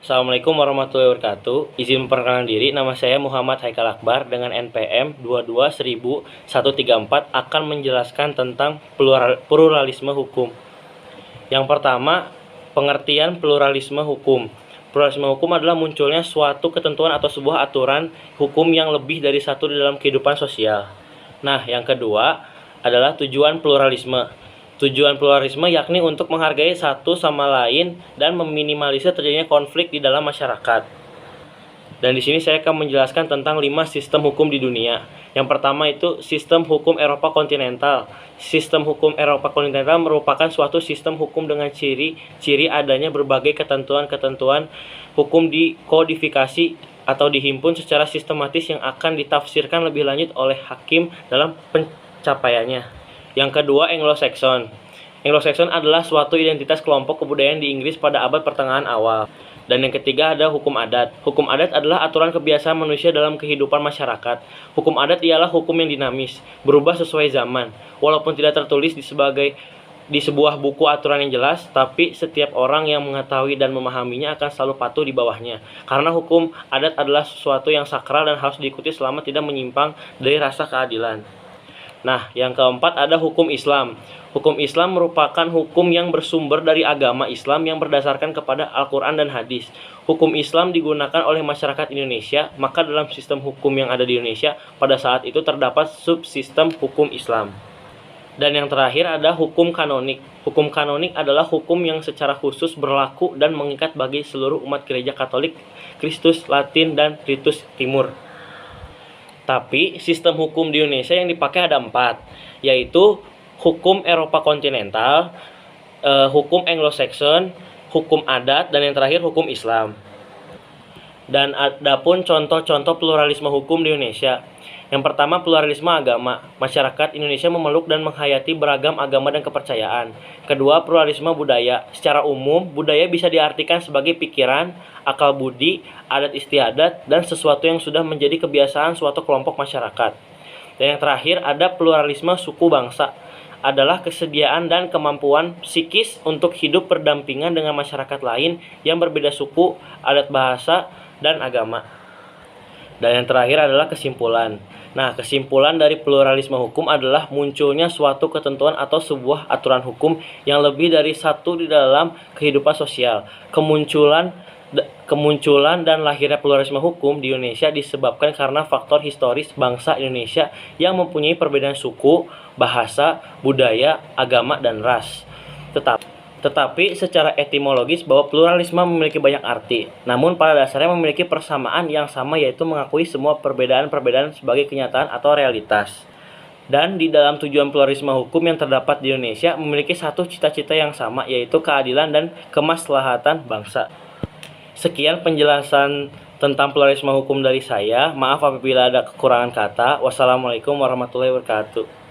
Assalamualaikum warahmatullahi wabarakatuh. Izin memperkenalkan diri, nama saya Muhammad Haikal Akbar dengan NPM 22134 akan menjelaskan tentang pluralisme hukum. Yang pertama, pengertian pluralisme hukum. Pluralisme hukum adalah munculnya suatu ketentuan atau sebuah aturan hukum yang lebih dari satu di dalam kehidupan sosial. Nah, yang kedua adalah tujuan pluralisme. Tujuan pluralisme yakni untuk menghargai satu sama lain dan meminimalisir terjadinya konflik di dalam masyarakat. Dan di sini saya akan menjelaskan tentang 5 sistem hukum di dunia. Yang pertama itu sistem hukum Eropa kontinental. Sistem hukum Eropa kontinental merupakan suatu sistem hukum dengan ciri-ciri adanya berbagai ketentuan-ketentuan hukum dikodifikasi atau dihimpun secara sistematis yang akan ditafsirkan lebih lanjut oleh hakim dalam pencapaiannya. Yang kedua, Anglo-Saxon. Anglo-Saxon adalah suatu identitas kelompok kebudayaan di Inggris pada abad pertengahan awal. Dan yang ketiga ada hukum adat. Hukum adat adalah aturan kebiasaan manusia dalam kehidupan masyarakat. Hukum adat ialah hukum yang dinamis, berubah sesuai zaman. Walaupun tidak tertulis di sebuah buku aturan yang jelas, tapi setiap orang yang mengetahui dan memahaminya akan selalu patuh di bawahnya. Karena hukum adat adalah sesuatu yang sakral dan harus diikuti selama tidak menyimpang dari rasa keadilan. Nah, yang keempat ada hukum Islam. Hukum Islam merupakan hukum yang bersumber dari agama Islam yang berdasarkan kepada Al-Quran dan Hadis. Hukum Islam digunakan oleh masyarakat Indonesia, maka dalam sistem hukum yang ada di Indonesia, pada saat itu terdapat subsistem hukum Islam. Dan yang terakhir ada hukum kanonik. Hukum kanonik adalah hukum yang secara khusus berlaku dan mengikat bagi seluruh umat gereja Katolik, Kristus, Latin, dan Ritus Timur. Tapi sistem hukum di Indonesia yang dipakai ada 4, yaitu hukum Eropa kontinental, hukum Anglo-Saxon, hukum adat, dan yang terakhir hukum Islam. Dan ada pun contoh-contoh pluralisme hukum di Indonesia. Yang pertama, pluralisme agama. Masyarakat Indonesia memeluk dan menghayati beragam agama dan kepercayaan. Kedua, pluralisme budaya. Secara umum, budaya bisa diartikan sebagai pikiran, akal budi, adat istiadat, dan sesuatu yang sudah menjadi kebiasaan suatu kelompok masyarakat. Dan yang terakhir, ada pluralisme suku bangsa. Adalah kesediaan dan kemampuan psikis untuk hidup berdampingan dengan masyarakat lain yang berbeda suku, adat bahasa, dan agama. Dan yang terakhir adalah kesimpulan. Nah, kesimpulan dari pluralisme hukum adalah munculnya suatu ketentuan atau sebuah aturan hukum yang lebih dari satu di dalam kehidupan sosial. Kemunculan dan lahirnya pluralisme hukum di Indonesia disebabkan karena faktor historis bangsa Indonesia yang mempunyai perbedaan suku, bahasa, budaya, agama, dan ras. Tetapi secara etimologis bahwa pluralisme memiliki banyak arti, namun pada dasarnya memiliki persamaan yang sama, yaitu mengakui semua perbedaan-perbedaan sebagai kenyataan atau realitas. Dan di dalam tujuan pluralisme hukum yang terdapat di Indonesia memiliki satu cita-cita yang sama, yaitu keadilan dan kemaslahatan bangsa. Sekian penjelasan tentang pluralisme hukum dari saya. Maaf apabila ada kekurangan kata. Wassalamualaikum warahmatullahi wabarakatuh.